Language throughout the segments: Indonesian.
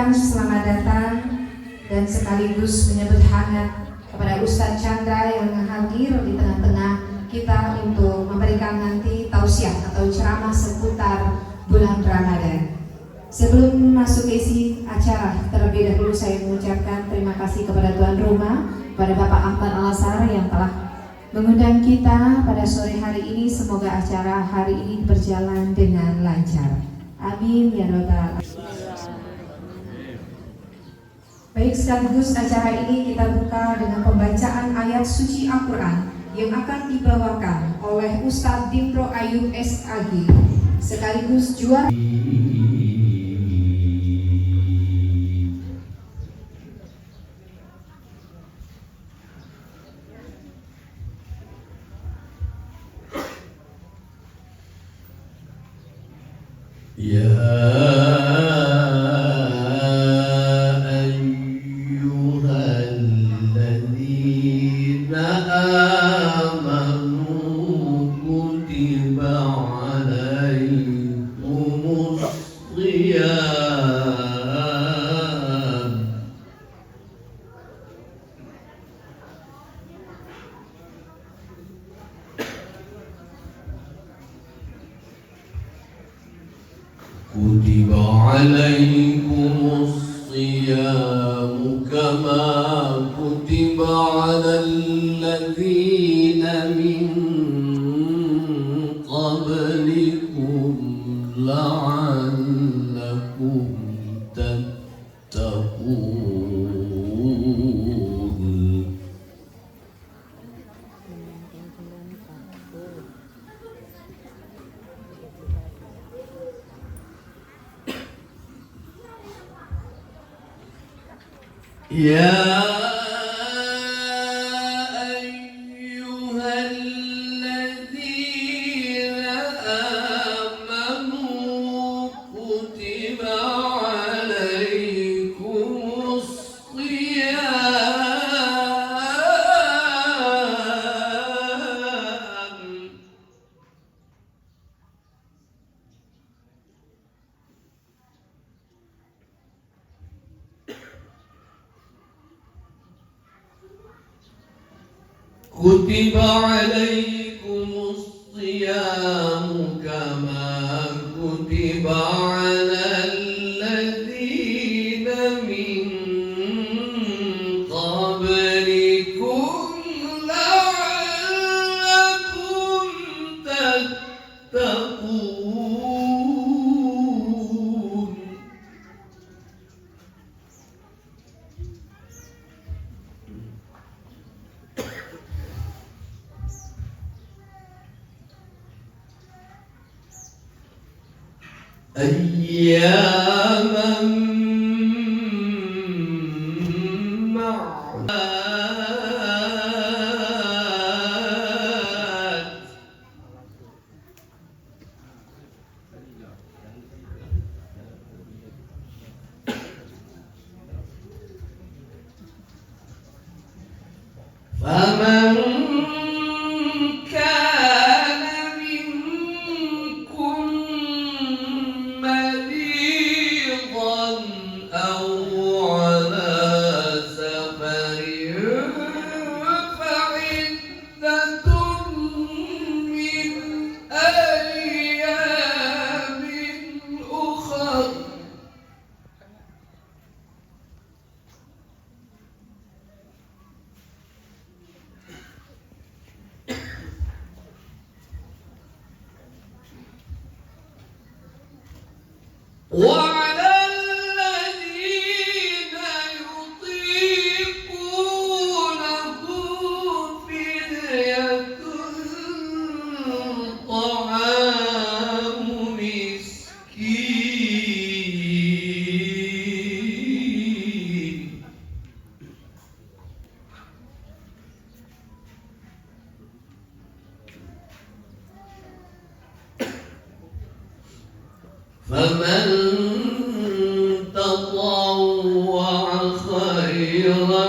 mengucapkan selamat datang dan sekaligus menyebut hangat kepada Ustadz Chandra yang hadir di tengah-tengah kita untuk memberikan nanti tausiah atau ceramah seputar bulan Ramadan. Sebelum masuk ke isi acara, terlebih dahulu saya mengucapkan terima kasih kepada tuan rumah, kepada Bapak Ahmad Al-Azhar yang telah mengundang kita pada sore hari ini. Semoga acara hari ini berjalan dengan lancar. Amin ya rabbal alamin. Baik, sekaligus acara ini kita buka dengan pembacaan ayat suci Al-Quran yang akan dibawakan oleh Ustadz Dimro Ayub SAG sekaligus juara. كتب عليكم الصيام كما كتب على الذين من قبلكم لعلكم تتقون. يا أيها الذين آمنوا كتب عليكم الصيام كتب عليكم الصيام كما كتب على الذين من قبلكم لعلكم تتقون. أياما معدودات. فمن كان منكم مريضا أو على سفر فعدة من أيام أخر. وعلى الذين يطيقونه فدية طعام مسكين. فمن تطوع خيرا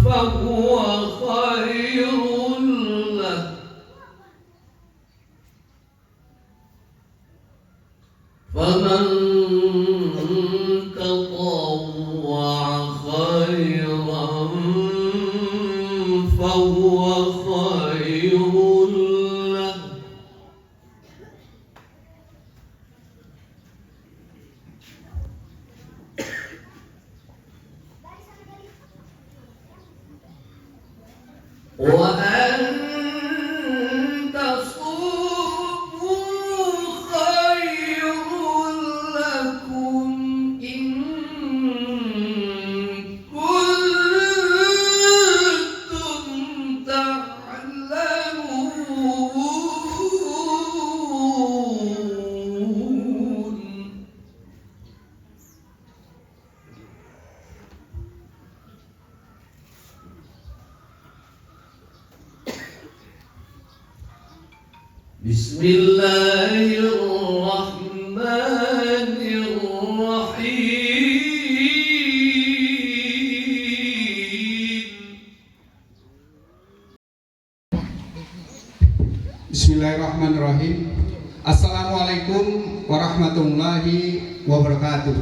فهو خير له. فمن Bismillahirrahmanirrahim. Bismillahirrahmanirrahim. Assalamualaikum warahmatullahi wabarakatuh.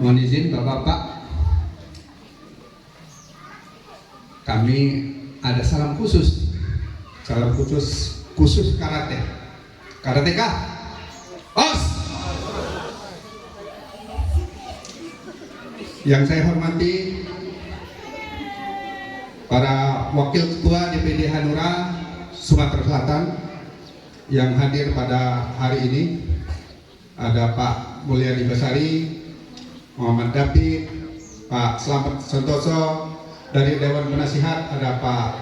Mohon izin Bapak-Bapak, kami ada salam khusus karateka. Os. Yang saya hormati para wakil ketua DPD Hanura Sumatera Selatan yang hadir pada hari ini, ada Pak Mulyadi Basari, Muhammad David, Pak Slamet Santoso. Dari Dewan Penasihat ada Pak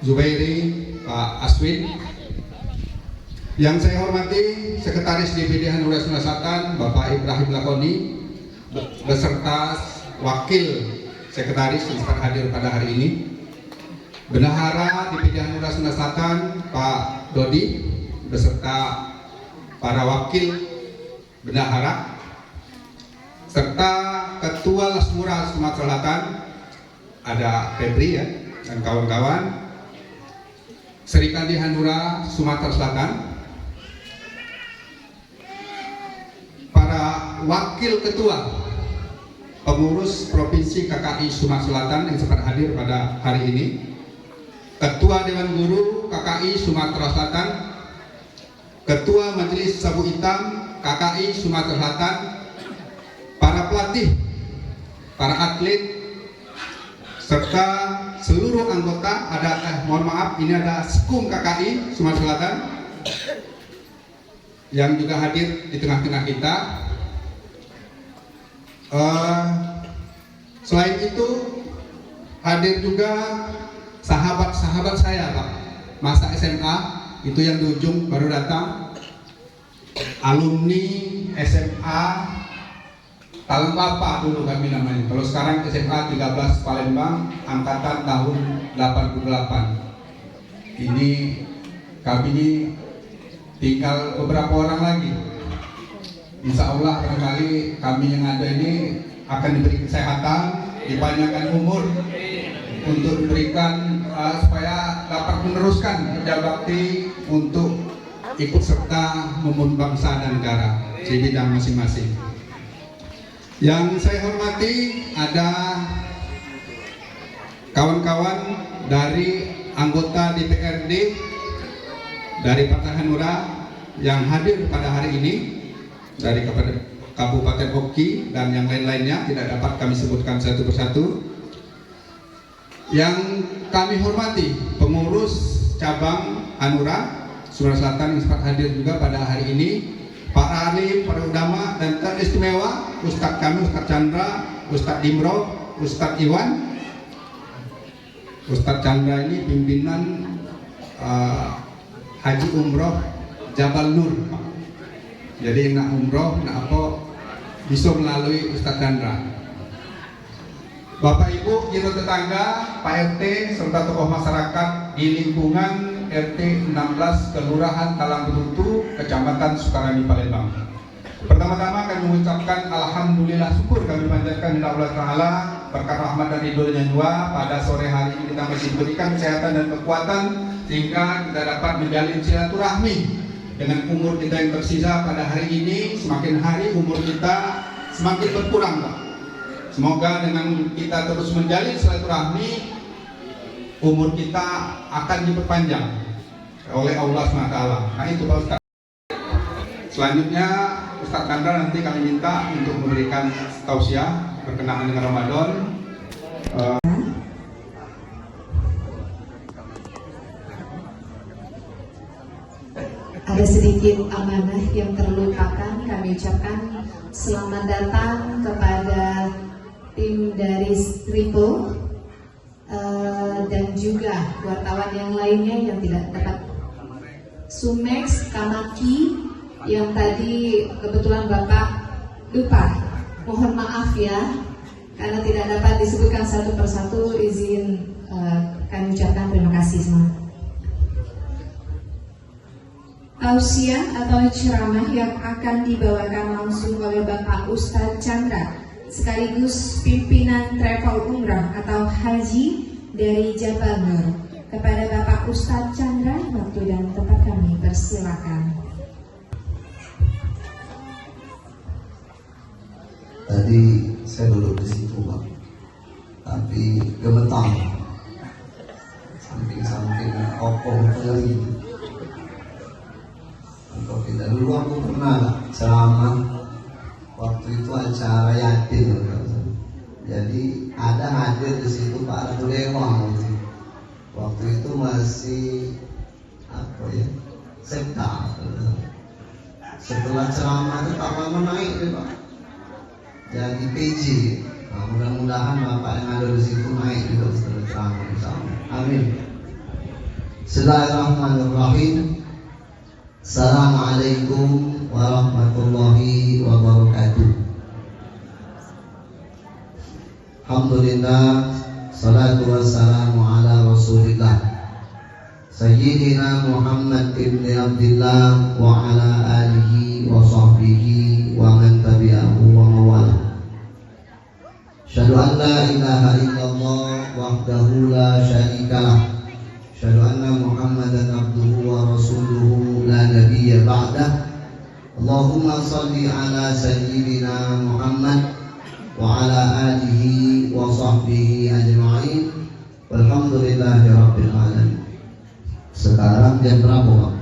Zubairi, Pak Aswin. Yang saya hormati Sekretaris DPD Hanura Sumatera Selatan Bapak Ibrahim Lakoni beserta Wakil Sekretaris yang sempat hadir pada hari ini, Bendahara DPD Hanura Sumatera Selatan Pak Dodi beserta para wakil bendahara, serta Ketua Lasmura Sumatera Selatan ada Febri ya dan kawan-kawan, Serikandi Hanura Sumatera Selatan, para wakil ketua pengurus Provinsi KKI Sumatera Selatan yang sempat hadir pada hari ini, Ketua Dewan Guru KKI Sumatera Selatan, Ketua Majelis Sabu Hitam KKI Sumatera Selatan, para pelatih, para atlet, serta seluruh anggota. Mohon maaf, ini ada Skum KKI Sumatera Selatan yang juga hadir di tengah-tengah kita. Selain itu hadir juga sahabat-sahabat saya Pak, masa SMA itu yang di ujung baru datang, alumni SMA Talempapa dulu kami namanya. Kalau sekarang SMA 13 Palembang angkatan tahun 88. Ini kami ini tinggal beberapa orang lagi. Insya Allah barangkali kami yang ada ini akan diberi kesehatan, dipanjangkan umur untuk diberikan supaya dapat meneruskan kerja bakti untuk ikut serta membangun bangsa dan negara di bidang masing-masing. Yang saya hormati ada kawan-kawan dari anggota DPRD dari Partai Hanura yang hadir pada hari ini dari Kabupaten Hoki dan yang lain-lainnya, tidak dapat kami sebutkan satu persatu. Yang kami hormati pengurus cabang Hanura Sumatera Selatan yang sempat hadir juga pada hari ini, para alim, para ulama, dan teristimewa Ustadz kami, Ustadz Chandra, Ustadz Dimro, Ustadz Iwan. Ustadz Chandra ini pimpinan Haji Umroh Jabal Nur, jadi nak umroh, nak apa bisa melalui Ustadz Chandra. Bapak Ibu, kira tetangga, Pak RT, serta tokoh masyarakat di lingkungan RT 16 Kelurahan Talang Betutu, Kecamatan Sukarami, Palembang. Pertama-tama kami mengucapkan alhamdulillah, syukur kami panjatkan kepada Allah Ta'ala berkat rahmat dan ridhonya jua. Pada sore hari ini kita masih diberikan kesehatan dan kekuatan sehingga kita dapat menjalin silaturahmi dengan umur kita yang tersisa pada hari ini. Semakin hari umur kita semakin berkurang, Pak. Semoga dengan kita terus menjalin silaturahmi, umur kita akan diperpanjang oleh Allah SWT. Nah itu Pak Ustaz. Selanjutnya Ustadz Chandra nanti kami minta untuk memberikan tausiah berkenaan dengan Ramadan. Ada sedikit amanah yang terlupakan, kami ucapkan selamat datang kepada tim dari Stripo dan juga wartawan yang lainnya yang tidak dapat, Sumex, Kamaki, yang tadi kebetulan Bapak lupa, mohon maaf ya karena tidak dapat disebutkan satu persatu. Izin kami ucapkan terima kasih semua. tausiah atau ceramah yang akan dibawakan langsung oleh Bapak Ustadz Chandra sekaligus pimpinan travel umrah atau haji dari Jabal Nur. Kepada Bapak Ustadz Chandra, waktu dan tempat kami persilakan. Tadi saya duduk di situ, Pak, tapi gemetar, samping-samping kokoh kering. Untuk kita dulu aku pernah ceramah waktu itu acara yatim, jadi ada hadir di situ Pak Dewa. Waktu itu masih apa ya, sekta. Setelah ceramah itu tak lama naik deh, Pak, jadi PJ. Nah, mudah-mudahan Bapak yang ada di situ naik juga setelah ceramah, insyaallah. Amin. Bismillahirrahmanirrahim. Assalamualaikum warahmatullahi wabarakatuh. Alhamdulillah, salatu wassalamu ala rasulillah Sayyidina Muhammad ibn Abdillah wa ala alihi wa sahbihi wa man tabi'ahu wa mawala. Asyhadu an la ilaha illallah wahdahu la syarikalah. Asyhadu anna Muhammadan abduhu wa rasuluhu la nabiyya ba'dah. Allahumma salli ala sayyidina Muhammad wa ala alihi wa sahbihi ajma'in. Walhamdulillahi rabbil alamin. Sekarang jam berapa, Pak?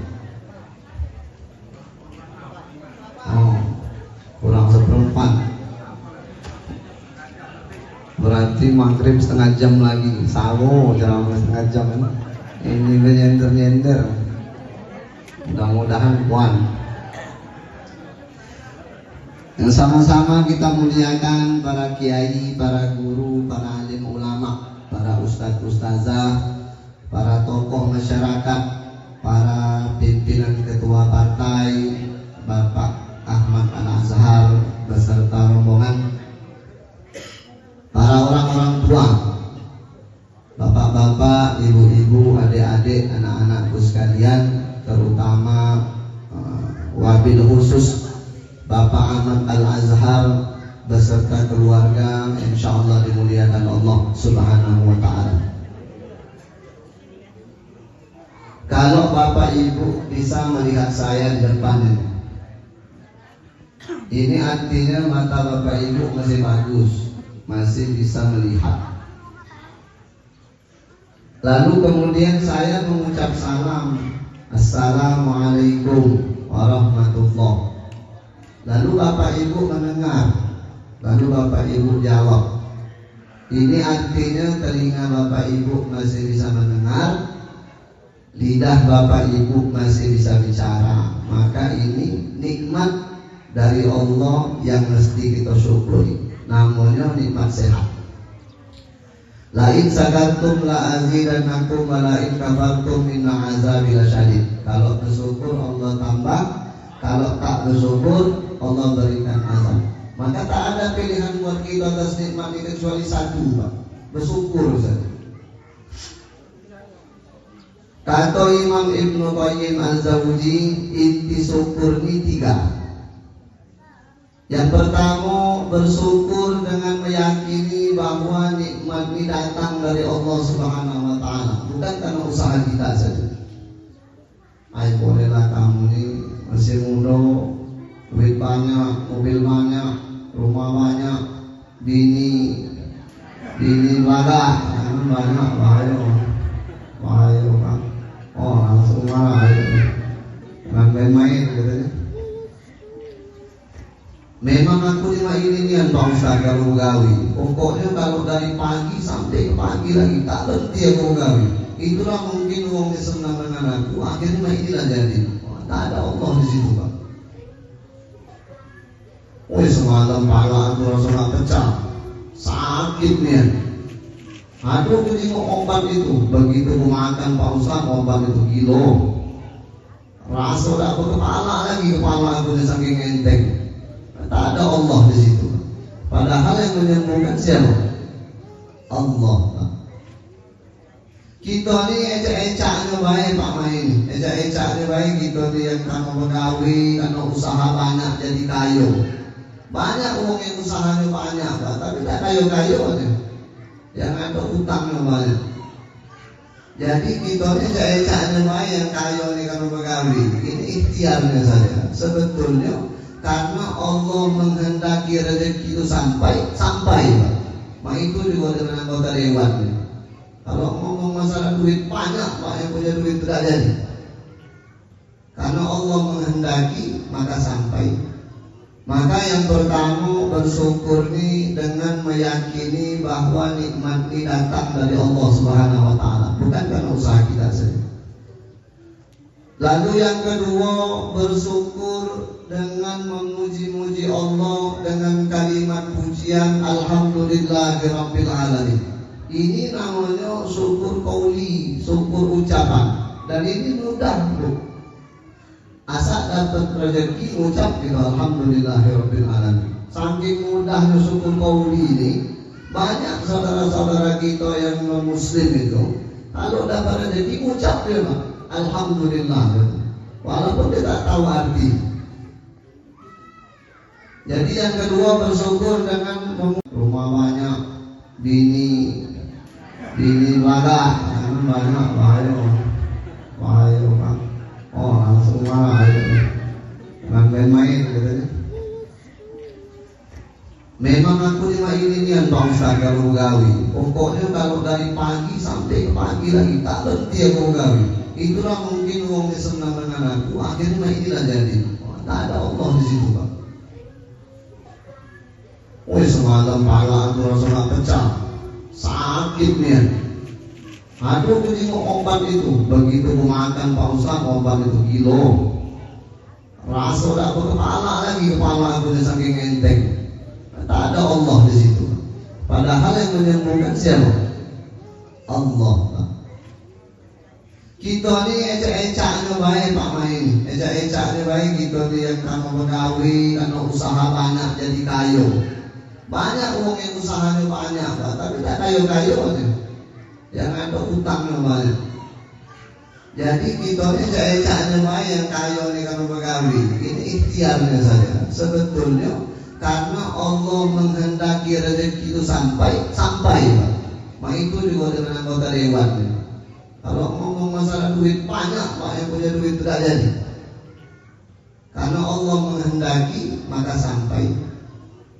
Oh, kurang seperempat. Berarti maghrib setengah jam lagi. Sawo ceramah setengah jam kan? Ini nyender-nyender. Mudah-mudahan kuat. Yang sama-sama kita muliakan para kiai, para guru, para alim ulama, para ustadz ustazah, para tokoh masyarakat, para pimpinan ketua partai, Bapak Ahmad Al-Azhar beserta rombongan, para orang-orang tua, bapak-bapak, ibu-ibu, adik-adik, anak-anakku sekalian, terutama wabil khusus Bapak Ahmad Al-Azhar beserta keluarga, insya Allah dimuliakan Allah Subhanahu wa Ta'ala. Kalau Bapak Ibu bisa melihat saya di depan ini artinya mata Bapak Ibu masih bagus, masih bisa melihat. Lalu kemudian saya mengucap salam, Assalamualaikum warahmatullahi. Lalu Bapak Ibu mendengar, lalu Bapak Ibu jawab. Ini artinya telinga Bapak Ibu masih bisa mendengar, lidah Bapak Ibu masih bisa bicara. Maka ini nikmat dari Allah yang mesti kita syukuri. Namanya nikmat sehat. Lain sakantum la azidannakum wa la in kafartum inna azabi lasyadid. Kalau bersyukur Allah tambah, kalau tak bersyukur Allah berikan azab. Maka tak ada pilihan buat kita atas nikmat ini kecuali satu, Pak, bersyukur saja. Kata Imam Ibnu Qayyim Al-Zawji, inti syukur ini 3. Yang pertama, bersyukur dengan meyakini bahwa nikmat ini datang dari Allah Subhanahu wa Ta'ala, bukan karena usaha kita saja. Ayo bolehlah kamu ini masih muda, duit banyak, mobil banyak, rumah banyak, bini banyak, bahaya Pak. Oh, langsung marah, jangan main-main katanya. Memang aku cuma ini Pak Ustaz kalau gawi. Pokoknya kalau dari pagi sampai ke pagi lagi tak berhenti aku gawi. Itulah mungkin wong senang dengan aku. Akhirnya inilah jadi. Tak ada Allah di situ, Pak. Semalam pala aku rasa pecah, sakit nih. Aduh, ini obat itu. Begitu aku makan Pak Ustaz, obat itu kilo. Rasa tak berkepala lagi, kepala aku saking enteng. Tak ada Allah di situ. Padahal yang menyembuhkan siapa? Allah. Kita ni ecak-ecaknya baik Pak Main. Ecak-ecaknya baik kita ni yang kamu pegawai, kamu usaha banyak jadi kayu. Banyak orang yang usahanya banyak Pak, tapi tak kayu-kayu aja. Yang ada utangnya banyak. Jadi kita ni ecak-ecaknya baik yang kayu ni kamu pegawai. Ini ikhtiarnya saja. Sebetulnya karena Allah menghendaki rezeki itu sampai Pak. Mak itu juga dengan anggota dewan. Kalau ngomong masalah duit banyak Pak yang punya duit tidak jadi. Karena Allah menghendaki maka sampai. Maka yang pertama bersyukur ni dengan meyakini bahwa nikmat ini datang dari Allah Subhanahu Wa Taala, bukan karena usaha kita sendiri. Lalu yang kedua bersyukur dengan memuji-muji Allah dengan kalimat pujian Alhamdulillahirabbil alamin. Ini namanya syukur qauli, syukur ucapan. Dan ini mudah bro. Asal dapat rezeki ucap gitu Alhamdulillahirabbil alamin. Saking mudahnya syukur qauli ini, banyak saudara-saudara kita yang non muslim itu kalau dapat rezeki ucap dia Alhamdulillah, walaupun dia tak tahu arti. Jadi yang kedua bersyukur dengan rumah banyak, bini banyak bahaya Pak. Oh langsung marah jangan main-main katanya. Memang aku ini Pak Ustaz kalau gawi. Pokoknya kalau dari pagi sampai pagi lagi tak berhenti aku gawi. Itulah mungkin orang yang senang dengan aku. Akhirnya inilah jadi. Tak ada Allah di situ Pak. Semalam pala aku rasa nak pecah. Sakit nih. Aduh aku tengok obat itu. Begitu aku makan Pak Ustaz obat itu kilo. Rasa tak berkepala lagi kepala aku saking enteng. Tak ada Allah di situ. Padahal yang menyembuhkan siapa? Allah. Kita ni ecak-ecaknya baik Pak Main. Ecak-ecaknya baik kita ni yang kamu pegawai, kamu usaha banyak jadi kayu. Banyak orang yang usahanya banyak Pak, tapi tak kayu-kayu aja. Yang ada utangnya banyak. Jadi kita ni ecak-ecaknya baik yang kayu ni kamu pegawai. Ini ikhtiarnya saja. Sebetulnya karena Allah menghendaki rezeki itu sampai Pak. Mak itu juga dengan anggota dewan. Kalau ngomong masalah duit banyak Pak yang punya duit tidak jadi. Karena Allah menghendaki maka sampai.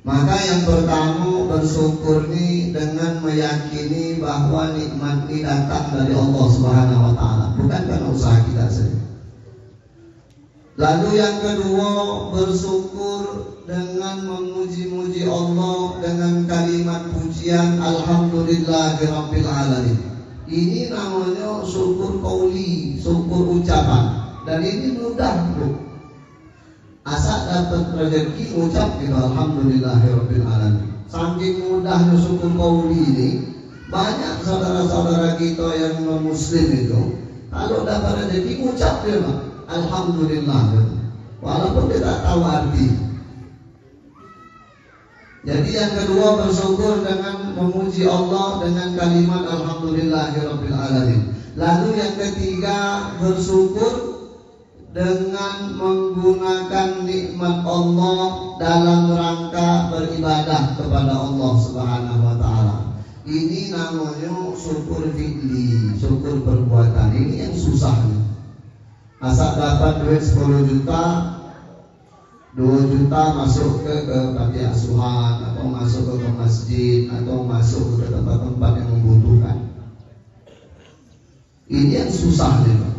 Maka yang pertama bersyukur ni dengan meyakini bahwa nikmat ini datang dari Allah Subhanahu Wa Taala, bukan karena usaha kita sendiri. Lalu yang kedua bersyukur dengan memuji-muji Allah dengan kalimat pujian Alhamdulillahirabbil alamin. Ini namanya syukur qauli, syukur ucapan. Dan ini mudah bro. Asal dapat rezeki ucap gitu Alhamdulillahirabbil alamin. Saking mudahnya syukur qauli ini, banyak saudara-saudara kita yang non muslim itu kalau dapat rezeki ucap dia Alhamdulillah, walaupun dia tak tahu arti. Jadi yang kedua bersyukur dengan memuji Allah dengan kalimat Alhamdulillahirabbil alamin. Lalu yang ketiga bersyukur dengan menggunakan nikmat Allah dalam rangka beribadah kepada Allah Subhanahu Wa Taala. Ini namanya syukur fi'li, syukur perbuatan. Ini yang susahnya. Asal dapat duit 10 juta, 2 juta masuk ke panti asuhan atau masuk ke masjid atau masuk ke tempat-tempat yang membutuhkan. Ini yang susah nih Pak.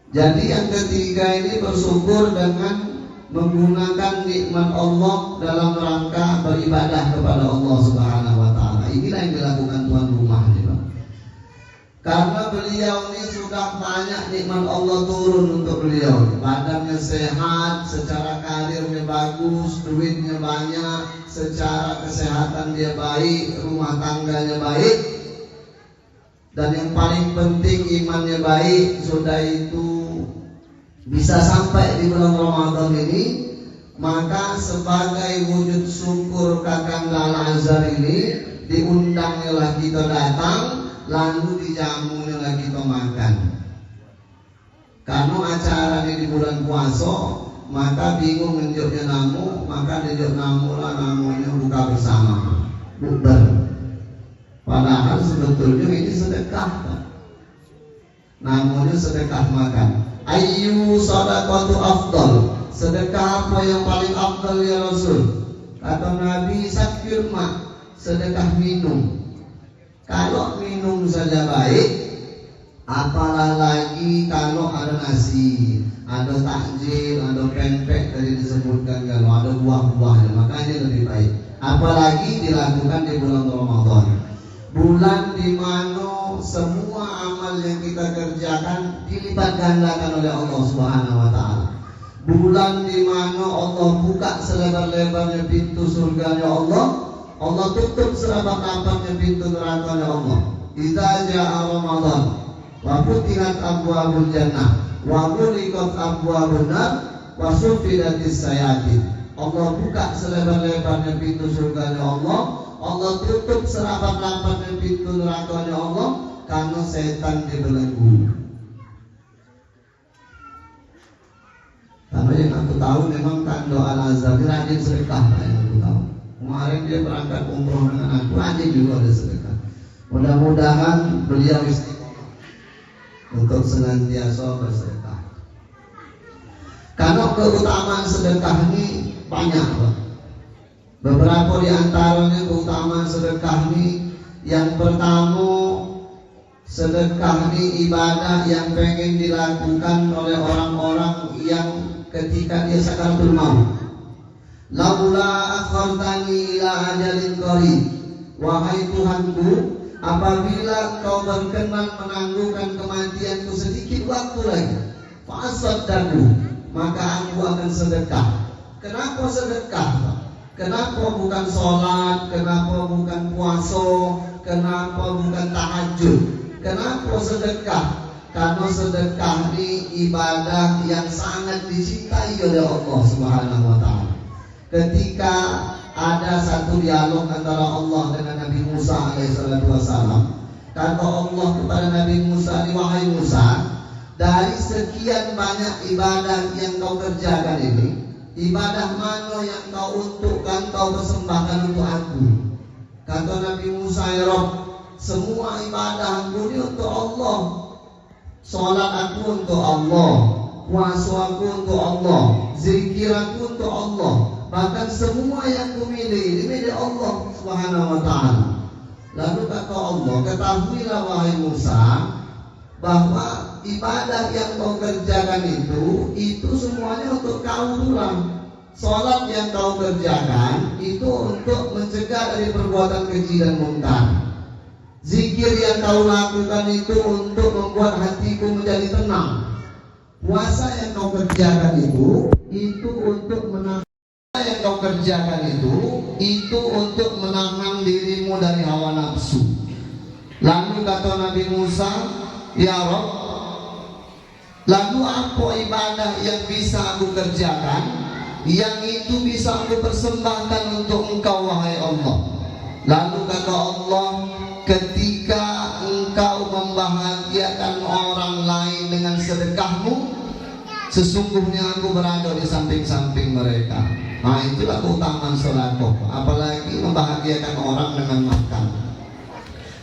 Jadi yang ketiga ini bersyukur dengan menggunakan nikmat Allah dalam rangka beribadah kepada Allah Subhanahu Wa Taala. Inilah yang dilakukan tuan rumah nih Pak. Karena beliau ini sudah banyak nikmat Allah turun untuk beliau. Badannya sehat, secara karirnya bagus, duitnya banyak, secara kesehatan dia baik, rumah tangganya baik. Dan yang paling penting imannya baik. Sudah itu bisa sampai di bulan Ramadan ini, maka sebagai wujud syukur Kakang Al Azhar ini diundanglah kita datang. lalu dijamunya lagi to makan. Karena acara di bulan puasa, maka bingung nunjuknya namu, maka nunjuk namu lah namunya buka bersama, bukber. Padahal sebetulnya ini sedekah, namanya sedekah makan. Ayu sadaqatu afdal, sedekah apa yang paling afdal ya Rasul? Kata Nabi sakir mak, sedekah minum. Kalau minum saja baik, apalah lagi kalau ada nasi, ada takjil, ada pempek tadi disebutkan, kalau ada buah-buahnya, makanya lebih baik. Apalagi dilakukan di bulan Ramadan, bulan di mana semua amal yang kita kerjakan dilipat gandakan oleh Allah Subhanahu wa taala. Bulan di mana Allah buka selebar-lebarnya pintu surganya Allah, Allah tutup serapat-rapatnya pintu nerakanya Allah. Idza jaa Ramadan wa futihat abwaabul jannah wa ghulqat abwaabun nar wa sufidatis sayatin. Allah buka selebar-lebarnya pintu surganya Allah, Allah tutup serapat-rapatnya pintu nerakanya Allah, karena setan dibelenggu. Karena yang aku tahu memang kan doa Al-Azhar rajin sedekah, yang aku tahu. Kemarin dia berangkat umroh dengan aku, rajin juga ada sedekah. Mudah-mudahan beliau istiqomah untuk senantiasa bersedekah. Karena keutamaan sedekah ini banyak, Pak. Beberapa di antaranya keutamaan sedekah ini, yang pertama, sedekah ini ibadah yang pengen dilakukan oleh orang-orang yang ketika dia sakaratul maut. Laula akhartani ila ajalin qarib, wahai Tuhanku, apabila kau berkenan menangguhkan kematianku sedikit waktu lagi, fa'asaddaqu, maka aku akan sedekah. Kenapa sedekah? Kenapa bukan sholat? Kenapa bukan puasa? Kenapa bukan tahajud? Kenapa sedekah? Karena sedekah ini ibadah yang sangat dicintai oleh Allah Subhanahu wa taala. Ketika ada satu dialog antara Allah dengan Nabi Musa alaihissalatu wassalam, kata Allah kepada Nabi Musa, wahai Musa, dari sekian banyak ibadah yang kau kerjakan ini, ibadah mana yang kau untukkan, kau persembahkan untuk aku? Kata Nabi Musa, ya Rabb, semua ibadah aku ini untuk Allah. Sholat aku untuk Allah, puasa aku untuk Allah, zikir aku untuk Allah, bahkan semua yang kumiliki ini milik Allah Subhanahu wa ta'ala. Lalu kata Allah, ketahuilah wahai Musa, bahwa ibadah yang kau kerjakan itu semuanya untuk kau pulang. Sholat yang kau kerjakan itu untuk mencegah dari perbuatan keji dan mungkar. Zikir yang kau lakukan itu untuk membuat hatiku menjadi tenang. Puasa yang kau kerjakan itu untuk menahan yang kau kerjakan itu untuk menahan dirimu dari hawa nafsu. Lalu kata Nabi Musa, ya Rabb, lalu apa ibadah yang bisa aku kerjakan, yang itu bisa aku persembahkan untuk engkau wahai Allah? Lalu kata Allah, ketika engkau membahagiakan orang lain dengan sedekahmu, sesungguhnya aku berada di samping-samping mereka. Nah, itulah keutamaan sedekah. Apalagi membahagiakan orang dengan makan.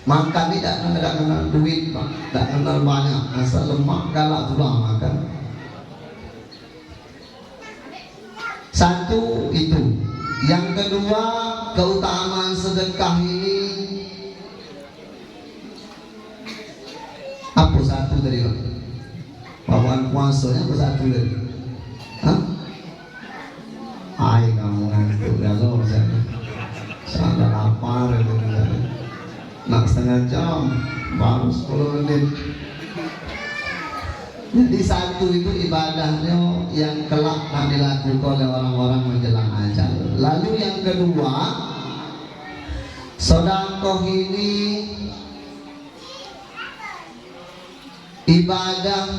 Makan tidak kenal duit, tidak kenal banyak, asal lemak galak pula makan. Satu itu. Yang kedua, keutamaan sedekah ini apa satu tadi? Bawaan puasanya apa satu tadi? Hah? Hai kamu ngantuk ya lo saya lapar itu nak setengah jam baru 10 menit. Jadi satu itu ibadahnya yang kelak akan dilakukan oleh orang-orang menjelang ajal. Lalu yang kedua, sedekah ini ibadah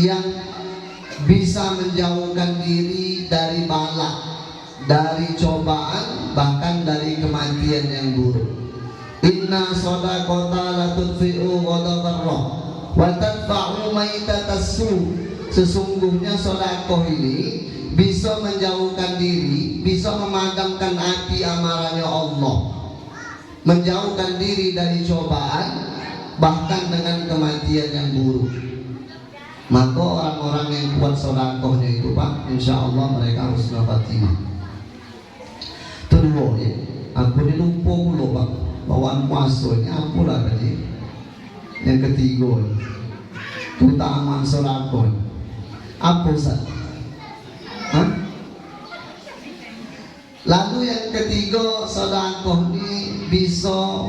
yang bisa menjauhkan diri dari bala, dari cobaan, bahkan dari kematian yang buruk. inna shadaqata la tudfi'u ghadabarrah wa tadfa'u maitatas su. Sesungguhnya sedekah ini bisa menjauhkan diri, bisa memadamkan api amarahnya Allah, menjauhkan diri dari cobaan, bahkan dengan kematian yang buruk. Maka orang-orang yang kuat sedekahnya itu Pak, insya Allah mereka husnul khatimah. Kedua ya, aku ini lupa dulu Pak, bawaan puasanya aku lah tadi. Yang ketiga, keutamaan sedekah. Apa Ustaz? Hah? Lalu yang ketiga, sedekah ini bisa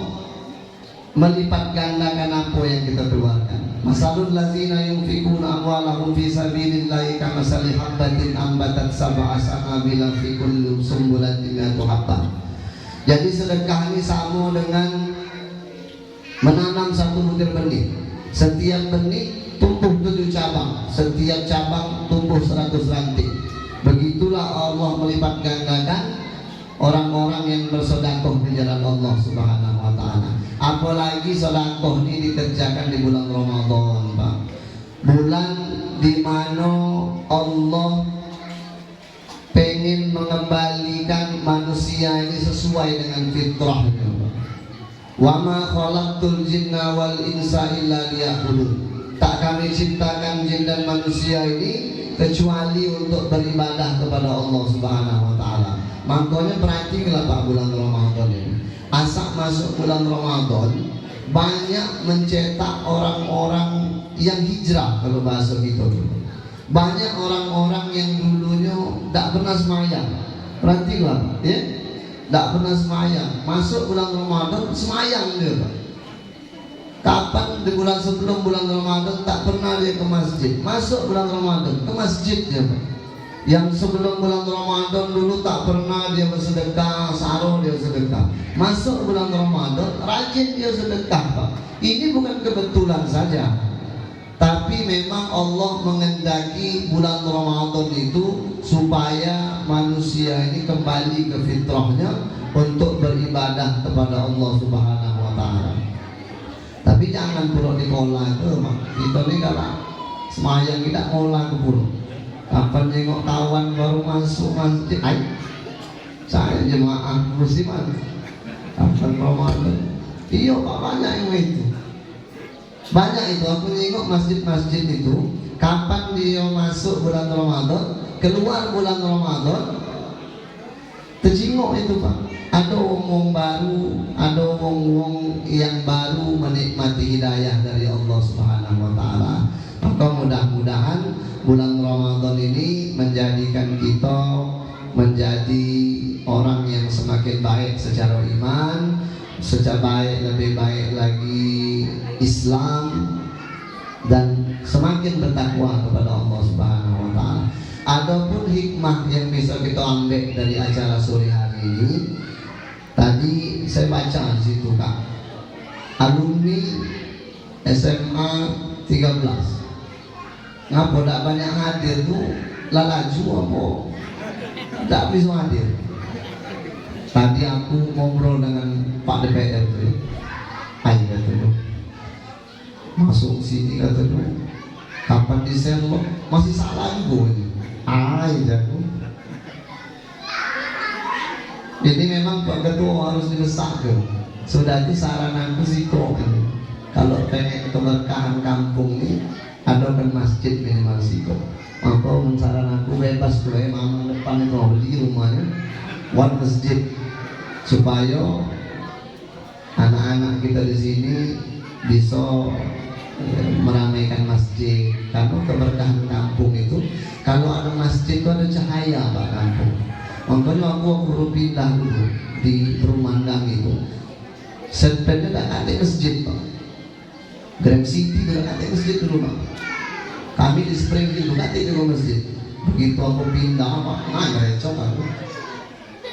melipat gandakan apa yang kita keluarkan. Masalul ladzina yunfikuna amwalahum fi sabilillahi kamasali habbatin ambatat sab'a sanabila fi kulli sumbulatin mi'atu habbah. Jadi sedekah ini sama dengan menanam satu butir benih. Setiap benih tumbuh 7 cabang, setiap cabang tumbuh 100 ranting. Begitulah Allah melipat gandakan orang-orang yang bersedekah di jalan Allah Subhanahu wa taala. Apalagi sedekah ini dikerjakan di bulan Ramadan, Pak. Bulan di mana Allah pengen mengembalikan manusia ini sesuai dengan fitrahnya. Wa ma khalaqtul jinna wal insa illa liya'budun. Tak kami ciptakan jin dan manusia ini kecuali untuk beribadah kepada Allah Subhanahu wa taala. Makanya perhatikanlah Pak bulan Ramadan ini. Asal masuk bulan Ramadan banyak mencetak orang-orang yang hijrah kalau bahasa gitu. Banyak orang-orang yang dulunya tidak pernah semayang. Perhatikanlah ya. Tidak pernah semayang. Masuk bulan Ramadan semayang dia Pak. Kapan di bulan sebelum bulan Ramadan tak pernah dia ke masjid. Masuk bulan Ramadan ke masjid dia Pak. Yang sebelum bulan Ramadan dulu tak pernah dia bersedekah, saruh dia sedekah. Masuk bulan Ramadan rajin dia sedekah Pak. Ini bukan kebetulan saja, tapi memang Allah mengendaki bulan Ramadan itu supaya manusia ini kembali ke fitrahnya untuk beribadah kepada Allah Subhanahu wa taala. Tapi jangan pura dikolah ke Mak. Kita ni kalau semayang kita ngolah ke pura. Kapan nengok kawan baru masuk masjid, saya jemaah muslimat. Kapan Ramadan? Iya Pak, banyak yang itu. Banyak itu, aku nengok masjid-masjid itu. Kapan dia masuk bulan Ramadan, keluar bulan Ramadan, terjengok itu Pak. Ada wong baru, ada wong yang baru menikmati hidayah dari Allah Subhanahu wa taala. Maka mudah-mudahan bulan Ramadan ini menjadikan kita menjadi orang yang semakin baik secara iman, secara baik lebih baik lagi Islam, dan semakin bertakwa kepada Allah Subhanahu wa taala. Adapun hikmah yang bisa kita ambil dari acara sore hari ini, tadi saya baca di situ Kak, alumni SMA 13. Ngapa tak banyak hadir tuh? Lalaju apa? Tak bisa hadir. Tadi aku ngobrol dengan Pak DPR tuh, kata tuh, masuk sini kata tuh, kapan diselok masih salah juga ini. Tuh. Jadi memang Pak Ketua harus didesak tuh. Sudah itu saran aku sih kok. Kalau pengen keberkahan kampung ini, ada kan masjid minimal siko. Maka saran aku bebas tuh mama depan itu beli rumahnya buat masjid supaya anak-anak kita di sini bisa meramaikan masjid. Karena keberkahan kampung itu kalau ada masjid itu ada cahaya Pak kampung. Makanya aku pindah dulu di Perumandang itu. Sebenarnya tak ada masjid Pak. Grand City tidak ada masjid dulu Pak. Kami di Springfield juga tidak ada masjid. Begitu aku pindah Pak, ngerecok aku.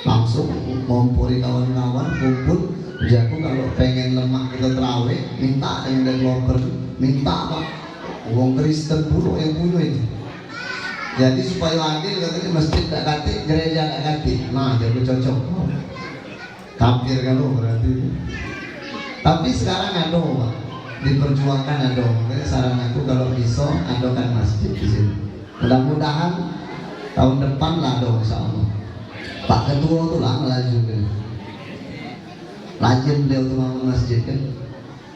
Langsung ngumpulin kawan-kawan, kumpul. Jadi aku kalau pengen lemak kita terawih, minta yang dari loker, minta Pak. Wong Kristen puluh yang punya itu. Jadi supaya adil katanya masjid tak kati, gereja tak kati. Nah, jadi cocok. Kafir kalau berarti. Tapi sekarang ada Pak, diperjuangkan ada. Makanya saran aku kalau bisa adakan masjid di sini. Mudah-mudahan tahun depan lah ada insya Allah. Pak Ketua tuh lah melaju kan. Rajin beliau tuh bangun masjid kan.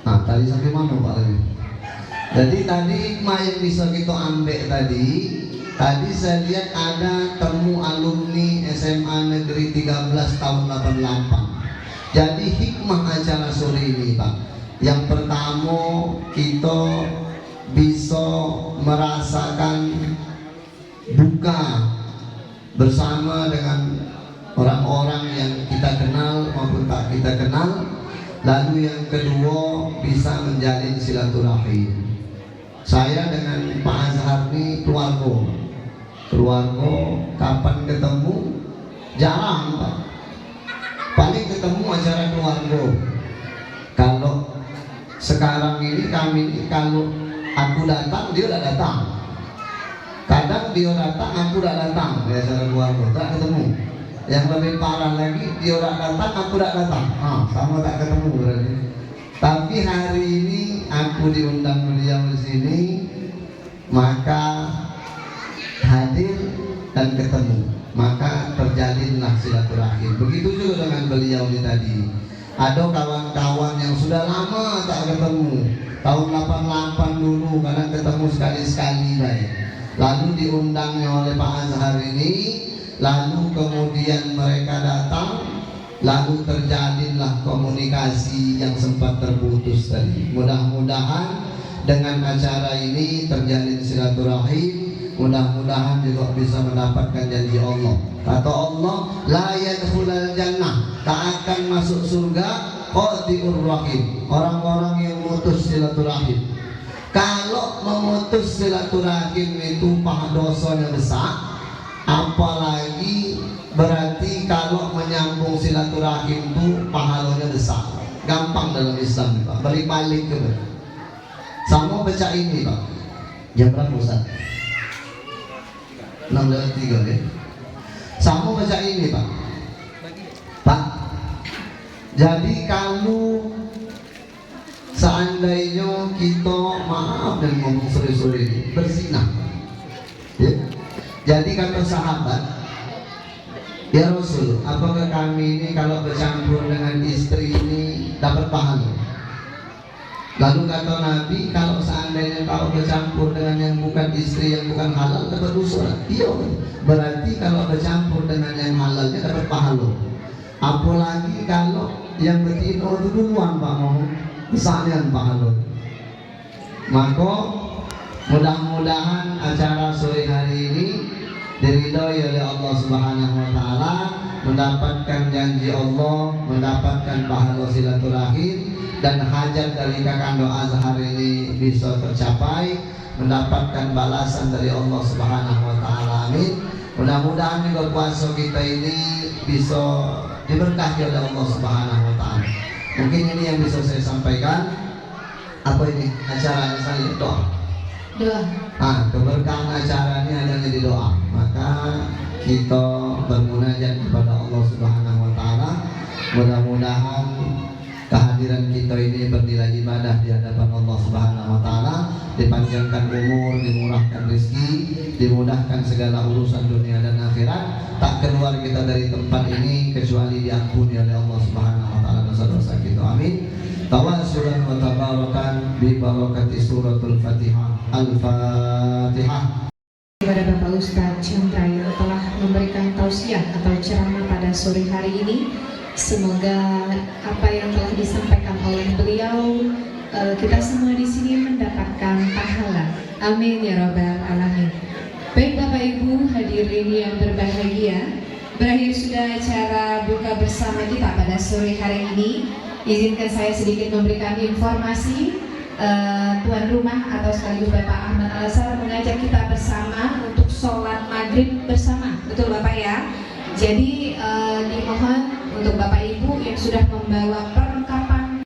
Nah tadi sampai mana Pak lagi? Jadi tadi hikmah yang bisa kita ambil tadi saya lihat ada temu alumni SMA Negeri 13 tahun 88. Jadi hikmah acara sore ini Pak, yang pertama kita bisa merasakan buka bersama dengan orang-orang yang kita kenal maupun tak kita kenal. Lalu yang kedua bisa menjalin silaturahim. Saya dengan Pak Azhar ini keluarga kapan ketemu jarang Pak, paling ketemu acara keluarga. Kalau sekarang ini kami ini kalau aku datang dia udah datang, kadang dia datang aku udah datang di acara keluarga tak ketemu. Yang lebih parah lagi dia udah datang aku udah datang, sama tak ketemu berarti. Tapi hari ini aku diundang beliau di sini, maka hadir dan ketemu, maka terjalinlah silaturahim. Begitu juga dengan beliau ini tadi. Ada kawan-kawan yang sudah lama tak ketemu, tahun 88 dulu kadang ketemu sekali-sekali baik. Lalu diundangnya oleh Pak Azhar ini, lalu kemudian mereka datang, lalu terjalinlah komunikasi yang sempat terputus tadi. Mudah-mudahan dengan acara ini terjalin silaturahim. Mudah-mudahan juga bisa mendapatkan janji Allah. Kata Allah, la yadkhulul jannah, tak akan masuk surga qati'ur rahim, orang-orang yang memutus silaturahim. Kalau memutus silaturahim itu paha dosanya besar, apalagi berarti kalau menyambung silaturahim itu pahalanya besar. Gampang dalam Islam Pak, balik-balik ke sama baca ini Pak. Jam berapa Ustaz? 6:03 ya. Sama baca ini Pak. Pak. Jadi kalau seandainya kita maaf dan ngomong sore-sore ini berzinah, ya. Jadi kata sahabat, ya Rasul, apakah kami ini kalau bercampur dengan istri ini dapat pahala? Lalu kata Nabi, kalau seandainya kau bercampur dengan yang bukan istri, yang bukan halal, dapat dosa. Iya, berarti kalau bercampur dengan yang halalnya dapat pahala. Apalagi kalau yang betina itu duluan Pak mau misalnya pahala. Maka mudah-mudahan acara sore hari ini diridhoi oleh Allah Subhanahu wa taala, mendapatkan janji Allah, mendapatkan pahala silaturahim, dan hajat dari Kakando Azhar ini bisa tercapai, mendapatkan balasan dari Allah Subhanahu wa taala. Amin. Mudah-mudahan juga puasa kita ini bisa diberkahi oleh Allah Subhanahu wa taala. Mungkin ini yang bisa saya sampaikan. Apa ini acaranya saya doa. Keberkahan acara ini adanya di doa. Maka kita bermunajat kepada Allah Subhanahu wa taala. Mudah-mudahan kehadiran kita ini bernilai ibadah di hadapan Allah Subhanahu wa taala, dipanjangkan umur, dimurahkan rezeki, dimudahkan segala urusan dunia dan akhirat. Tak keluar kita dari tempat ini kecuali diampuni oleh Allah Subhanahu wa taala dosa-dosa kita. Amin. Tawassulan wa tabarakan bi barakati suratul Fatihah. Al-Fatihah. Kepada Bapak Ustadz Chandra yang telah memberikan tausiah atau ceramah pada sore hari ini, semoga apa yang telah disampaikan oleh beliau kita semua di sini mendapatkan pahala. Amin ya rabbal alamin. Baik Bapak Ibu hadirin yang berbahagia, berakhir sudah acara buka bersama kita pada sore hari ini. Izinkan saya sedikit memberikan informasi. Tuan rumah atau sekaligus Bapak Ahmad Al-Azhar mengajak kita bersama untuk sholat maghrib bersama, betul Bapak ya. Jadi dimohon untuk Bapak Ibu yang sudah membawa